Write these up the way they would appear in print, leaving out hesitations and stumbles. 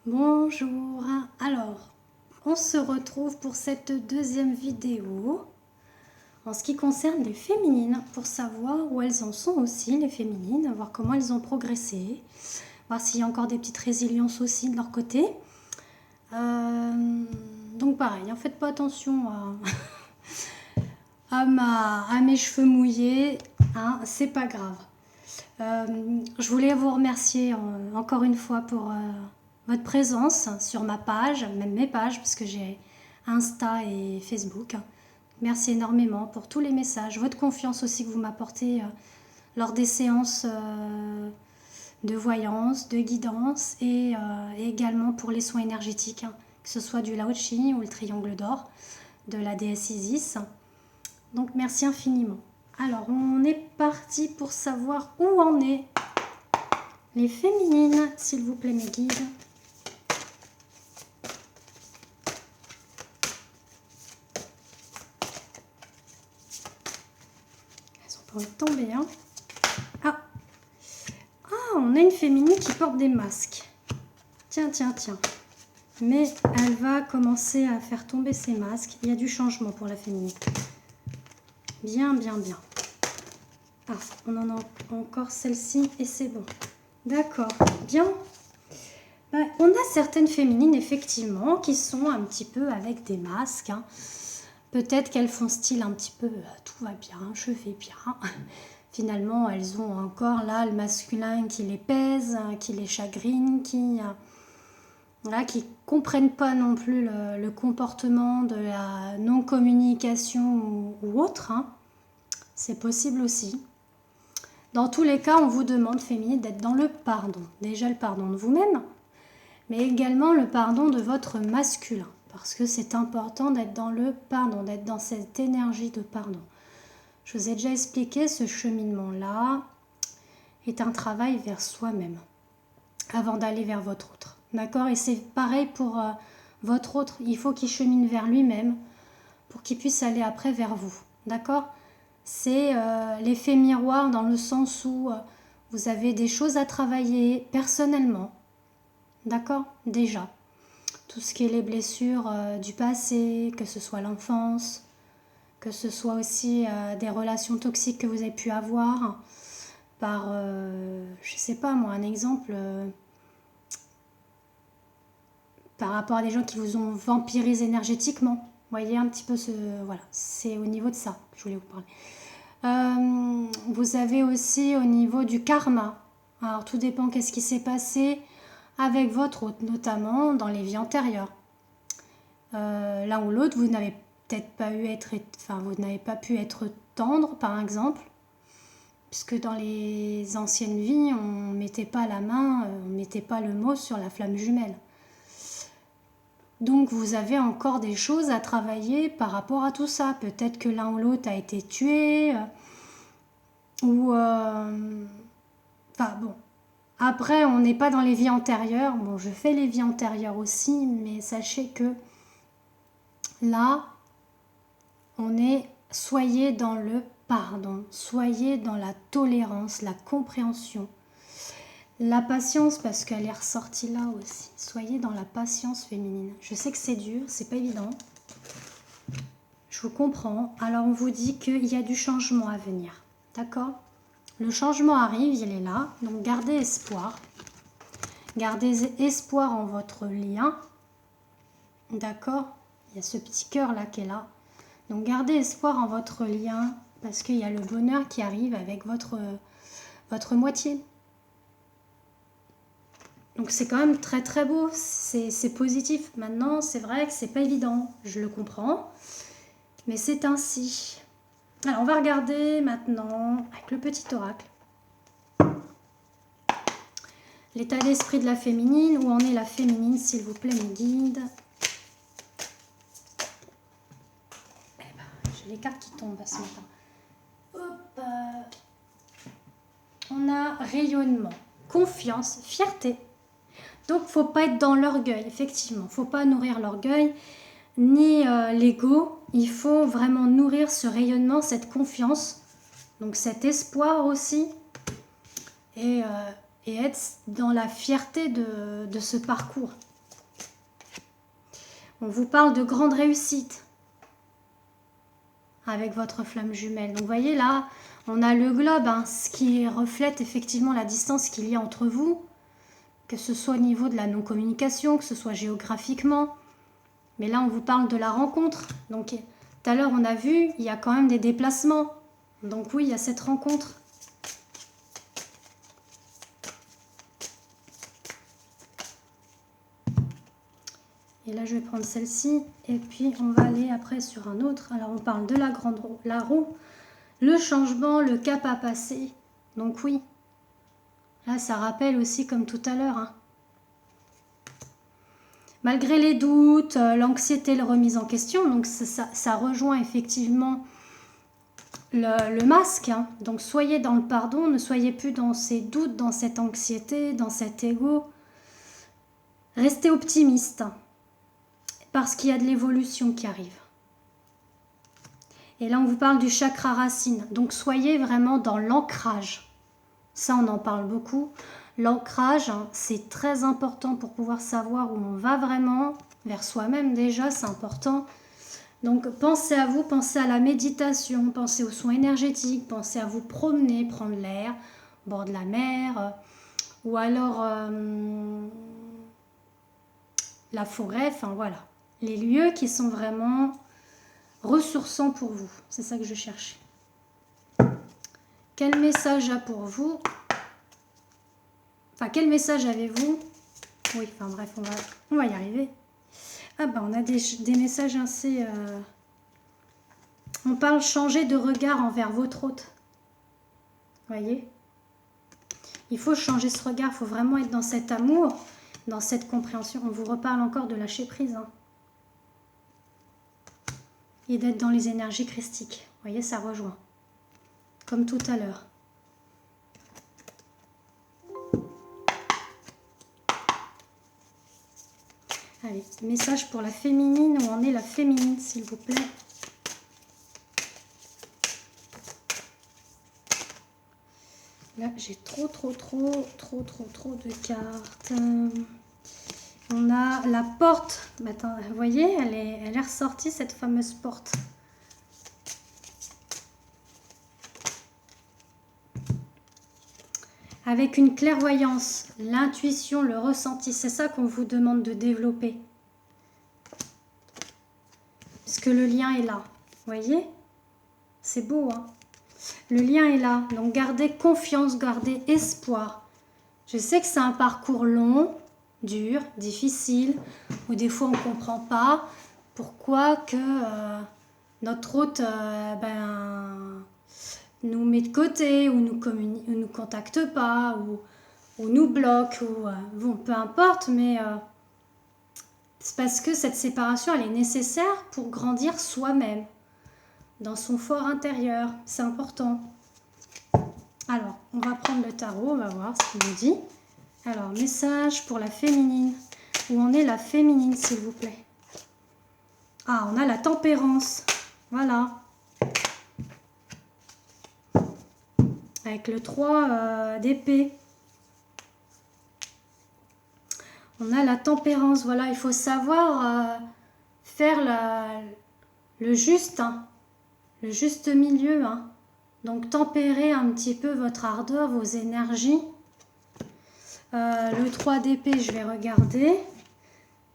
Bonjour, alors on se retrouve pour cette deuxième vidéo en ce qui concerne les féminines, pour savoir où elles en sont aussi, les féminines, voir comment elles ont progressé, voir s'il y a encore des petites résiliences aussi de leur côté. Donc pareil, ne faites pas attention à mes cheveux mouillés, hein, c'est pas grave. Je voulais vous remercier encore une fois pour votre présence sur ma page, même mes pages, parce que j'ai Insta et Facebook. Merci énormément pour tous les messages, votre confiance aussi que vous m'apportez lors des séances de voyance, de guidance et également pour les soins énergétiques, que ce soit du Lao Chi ou le triangle d'or de la déesse Isis. Donc merci infiniment. Alors on est parti pour savoir où en est les féminines, s'il vous plaît mes guides. Elles ont pas envie de tomber, hein. Ah, on a une féminine qui porte des masques. Tiens. Mais elle va commencer à faire tomber ses masques. Il y a du changement pour la féminine. Bien. Ah, on en a encore celle-ci et c'est bon. D'accord, bien. On a certaines féminines, effectivement, qui sont un petit peu avec des masques. Hein. Peut-être qu'elles font style un petit peu tout va bien, je vais bien. Finalement, elles ont encore là le masculin qui les pèse, qui les chagrine, qui comprennent pas non plus le comportement de la non-communication ou autre. Hein. C'est possible aussi. Dans tous les cas, on vous demande, féminine, d'être dans le pardon. Déjà le pardon de vous-même, mais également le pardon de votre masculin. Parce que c'est important d'être dans le pardon, d'être dans cette énergie de pardon. Je vous ai déjà expliqué, ce cheminement-là est un travail vers soi-même, avant d'aller vers votre autre. D'accord? Et c'est pareil pour votre autre. Il faut qu'il chemine vers lui-même pour qu'il puisse aller après vers vous. D'accord? C'est l'effet miroir dans le sens où vous avez des choses à travailler personnellement. D'accord? Déjà. Tout ce qui est les blessures du passé, que ce soit l'enfance, que ce soit aussi des relations toxiques que vous avez pu avoir par, je sais pas moi, un exemple, par rapport à des gens qui vous ont vampirisé énergétiquement. Vous voyez un petit peu voilà, c'est au niveau de ça que je voulais vous parler. Vous avez aussi au niveau du karma. Alors tout dépend qu'est-ce qui s'est passé avec votre hôte, notamment dans les vies antérieures. L'un ou l'autre, vous n'avez peut-être pas pu être tendre, par exemple, puisque dans les anciennes vies, on ne mettait pas la main, on ne mettait pas le mot sur la flamme jumelle. Donc vous avez encore des choses à travailler par rapport à tout ça. Peut-être que l'un ou l'autre a été tué, ou... bon. Après, on n'est pas dans les vies antérieures. Bon, je fais les vies antérieures aussi, mais sachez que là, soyez dans le pardon, soyez dans la tolérance, la compréhension, la patience, parce qu'elle est ressortie là aussi. Soyez dans la patience féminine. Je sais que c'est dur, c'est pas évident. Je vous comprends. Alors on vous dit qu'il y a du changement à venir. D'accord ? Le changement arrive, il est là. Donc gardez espoir. Gardez espoir en votre lien. D'accord ? Il y a ce petit cœur là qui est là. Donc gardez espoir en votre lien parce qu'il y a le bonheur qui arrive avec votre moitié. Donc c'est quand même très très beau, c'est positif. Maintenant, c'est vrai que c'est pas évident, je le comprends, mais c'est ainsi. Alors on va regarder maintenant avec le petit oracle. L'état d'esprit de la féminine, où en est la féminine, s'il vous plaît, mes guides. J'ai les cartes qui tombent ce matin. Hop. On a rayonnement, confiance, fierté. Donc, faut pas être dans l'orgueil, effectivement. Faut pas nourrir l'orgueil ni l'ego. Il faut vraiment nourrir ce rayonnement, cette confiance, donc cet espoir aussi, et être dans la fierté de ce parcours. On vous parle de grande réussite avec votre flamme jumelle. Donc vous voyez là, on a le globe, hein, ce qui reflète effectivement la distance qu'il y a entre vous, que ce soit au niveau de la non-communication, que ce soit géographiquement. Mais là, on vous parle de la rencontre. Donc tout à l'heure, on a vu, il y a quand même des déplacements. Donc oui, il y a cette rencontre. Et là, je vais prendre celle-ci. Et puis, on va aller après sur un autre. Alors, on parle de la grande roue, la roue, le changement, le cap à passer. Donc oui, là, ça rappelle aussi comme tout à l'heure. Hein. Malgré les doutes, l'anxiété, la remise en question. Donc, ça rejoint effectivement le masque. Hein. Donc, soyez dans le pardon. Ne soyez plus dans ces doutes, dans cette anxiété, dans cet ego. Restez optimiste. Parce qu'il y a de l'évolution qui arrive. Et là, on vous parle du chakra racine. Donc, soyez vraiment dans l'ancrage. Ça, on en parle beaucoup. L'ancrage, hein, c'est très important pour pouvoir savoir où on va vraiment. Vers soi-même déjà, c'est important. Donc, pensez à vous, pensez à la méditation, pensez aux soins énergétiques, pensez à vous promener, prendre l'air, au bord de la mer, ou alors la forêt, enfin voilà. Les lieux qui sont vraiment ressourçants pour vous. C'est ça que je cherchais. Quel message a pour vous? Enfin, quel message avez-vous? Oui, enfin bref, on va y arriver. Ah ben, on a des messages assez... On parle changer de regard envers votre hôte. Voyez? Il faut changer ce regard, il faut vraiment être dans cet amour, dans cette compréhension. On vous reparle encore de lâcher prise. Hein. Et d'être dans les énergies christiques. Vous voyez, ça rejoint. Comme tout à l'heure. Allez, message pour la féminine. Où en est la féminine, s'il vous plaît? Là, j'ai trop de cartes. On a la porte. Attends, vous voyez, elle est ressortie, cette fameuse porte. Avec une clairvoyance, l'intuition, le ressenti, c'est ça qu'on vous demande de développer. Parce que le lien est là. Vous voyez? C'est beau, hein? Le lien est là. Donc, gardez confiance, gardez espoir. Je sais que c'est un parcours long, dur, difficile, où des fois on ne comprend pas pourquoi que notre hôte nous met de côté, ou nous contacte pas, ou nous bloque, ou bon, peu importe, mais c'est parce que cette séparation, elle est nécessaire pour grandir soi-même, dans son fort intérieur. C'est important. Alors, on va prendre le tarot, on va voir ce qu'il nous dit. Alors, message pour la féminine. Où en est la féminine, s'il vous plaît? Ah, on a la tempérance. Voilà. Avec le 3 d'épée. On a la tempérance. Voilà, il faut savoir faire le juste, hein, le juste milieu. Hein. Donc, tempérer un petit peu votre ardeur, vos énergies. Le 3 d'épée, je vais regarder.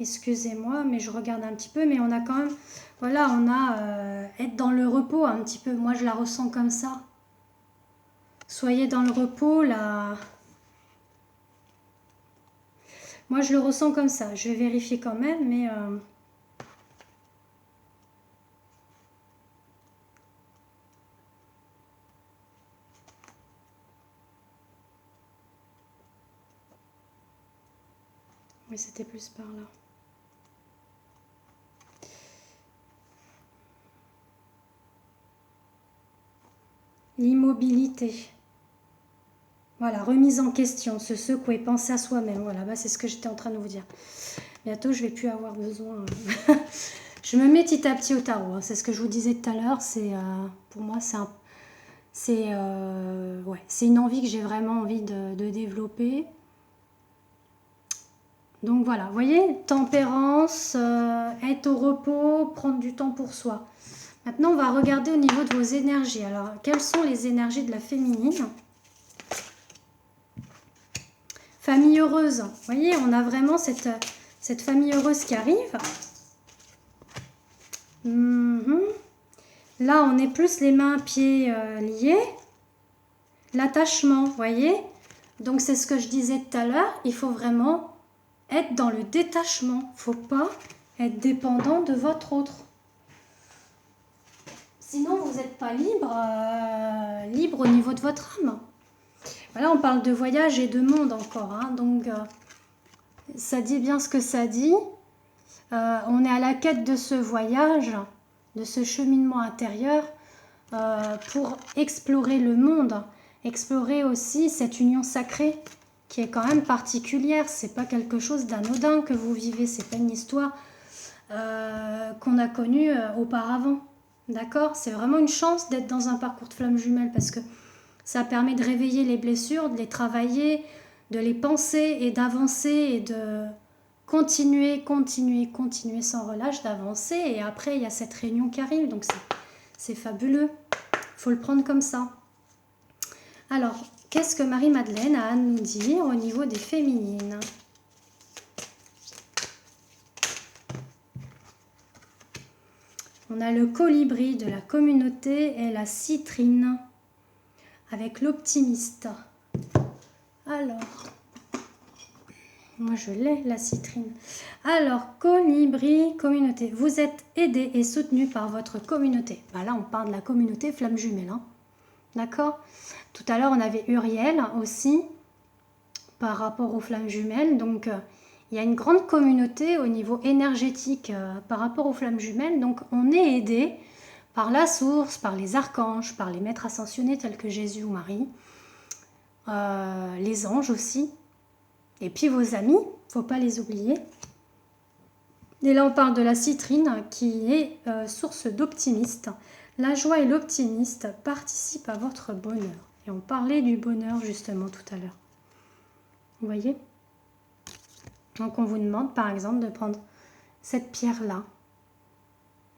Excusez-moi, mais je regarde un petit peu. Mais on a quand même... Voilà, on a être dans le repos un petit peu. Moi, je la ressens comme ça. Soyez dans le repos, là. Moi, je le ressens comme ça. Je vais vérifier quand même, mais... Oui, c'était plus par là. L'immobilité. Voilà, remise en question, se secouer, penser à soi-même. Voilà, bah, c'est ce que j'étais en train de vous dire. Bientôt, je ne vais plus avoir besoin. Je me mets petit à petit au tarot. Hein. C'est ce que je vous disais tout à l'heure. C'est pour moi, c'est une envie que j'ai vraiment envie de développer. Donc voilà, vous voyez, tempérance, être au repos, prendre du temps pour soi. Maintenant, on va regarder au niveau de vos énergies. Alors, quelles sont les énergies de la féminine? Famille heureuse. Vous voyez, on a vraiment cette famille heureuse qui arrive. Là, on est plus les mains, pieds liés. L'attachement, vous voyez. Donc, c'est ce que je disais tout à l'heure. Il faut vraiment être dans le détachement. Il ne faut pas être dépendant de votre autre. Sinon, vous n'êtes pas libre, libre au niveau de votre âme. Voilà, on parle de voyage et de monde encore. Hein, donc, ça dit bien ce que ça dit. On est à la quête de ce voyage, de ce cheminement intérieur pour explorer le monde. Explorer aussi cette union sacrée qui est quand même particulière. C'est pas quelque chose d'anodin que vous vivez. C'est pas une histoire qu'on a connue auparavant. D'accord? C'est vraiment une chance d'être dans un parcours de flammes jumelles parce que ça permet de réveiller les blessures, de les travailler, de les penser et d'avancer et de continuer sans relâche, d'avancer. Et après, il y a cette réunion qui arrive. Donc, c'est fabuleux. Il faut le prendre comme ça. Alors, qu'est-ce que Marie-Madeleine a à nous dire au niveau des féminines ? On a le colibri de la communauté et la citrine avec l'optimiste. Alors, moi je l'ai, la citrine. Alors, colibri, communauté. Vous êtes aidé et soutenu par votre communauté. Ben là, on parle de la communauté flamme jumelle. Hein. D'accord ? Tout à l'heure, on avait Uriel aussi par rapport aux flammes jumelles. Donc, il y a une grande communauté au niveau énergétique par rapport aux flammes jumelles. Donc, on est aidé par la source, par les archanges, par les maîtres ascensionnés tels que Jésus ou Marie, les anges aussi. Et puis vos amis, il ne faut pas les oublier. Et là, on parle de la citrine qui est source d'optimiste. La joie et l'optimiste participent à votre bonheur. Et on parlait du bonheur justement tout à l'heure. Vous voyez ? Donc on vous demande par exemple de prendre cette pierre-là.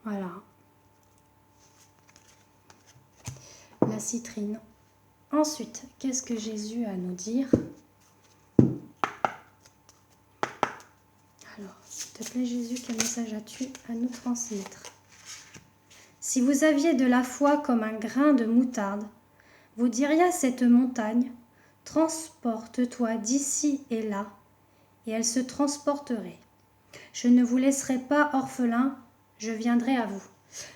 Voilà. La citrine. Ensuite, qu'est-ce que Jésus a à nous dire ? Alors, s'il te plaît Jésus, quel message as-tu à nous transmettre ? Si vous aviez de la foi comme un grain de moutarde, vous diriez à cette montagne, transporte-toi d'ici et là, et elle se transporterait. Je ne vous laisserai pas orphelin, je viendrai à vous.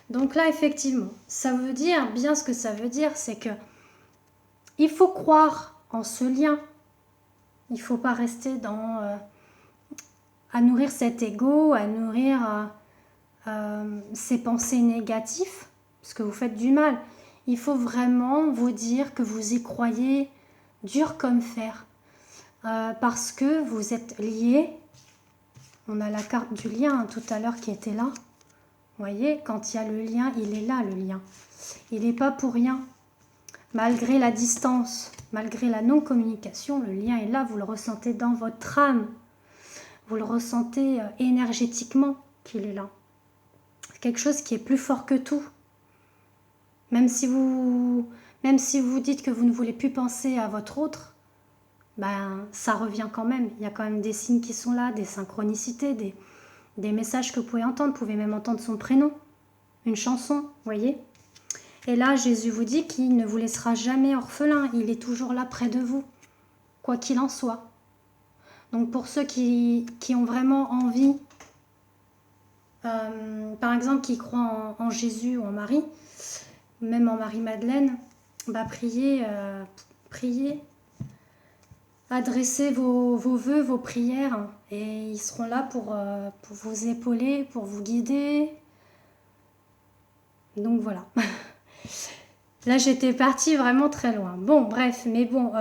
Donc là, effectivement, ça veut dire, bien ce que ça veut dire, c'est que il faut croire en ce lien. Il ne faut pas rester dans à nourrir cet ego, à nourrir ces pensées négatives, parce que vous faites du mal. Il faut vraiment vous dire que vous y croyez dur comme fer, parce que vous êtes liés. On a la carte du lien tout à l'heure qui était là. Vous voyez, quand il y a le lien, il est là le lien. Il n'est pas pour rien. Malgré la distance, malgré la non-communication, le lien est là, vous le ressentez dans votre âme. Vous le ressentez énergétiquement qu'il est là. C'est quelque chose qui est plus fort que tout. Même si vous dites que vous ne voulez plus penser à votre autre, ben, ça revient quand même. Il y a quand même des signes qui sont là, des synchronicités, des messages que vous pouvez entendre. Vous pouvez même entendre son prénom, une chanson, vous voyez. Et là, Jésus vous dit qu'il ne vous laissera jamais orphelin. Il est toujours là près de vous, quoi qu'il en soit. Donc pour ceux qui ont vraiment envie, par exemple, qui croient en Jésus ou en Marie, même en Marie-Madeleine, bah priez, adressez vos vœux, vos prières, et ils seront là pour vous épauler, pour vous guider. Donc voilà. Là, j'étais partie vraiment très loin. Bon, bref, mais bon,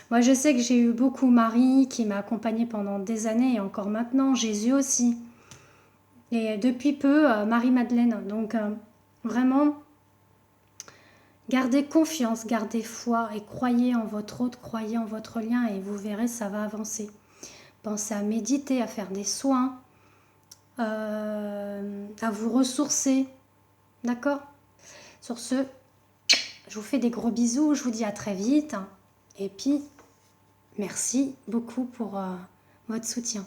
moi je sais que j'ai eu beaucoup Marie qui m'a accompagnée pendant des années et encore maintenant, Jésus aussi. Et depuis peu, Marie-Madeleine. Donc vraiment, gardez confiance, gardez foi et croyez en votre autre, croyez en votre lien et vous verrez, ça va avancer. Pensez à méditer, à faire des soins, à vous ressourcer. D'accord? Sur ce, je vous fais des gros bisous, je vous dis à très vite. Et puis, merci beaucoup pour votre soutien.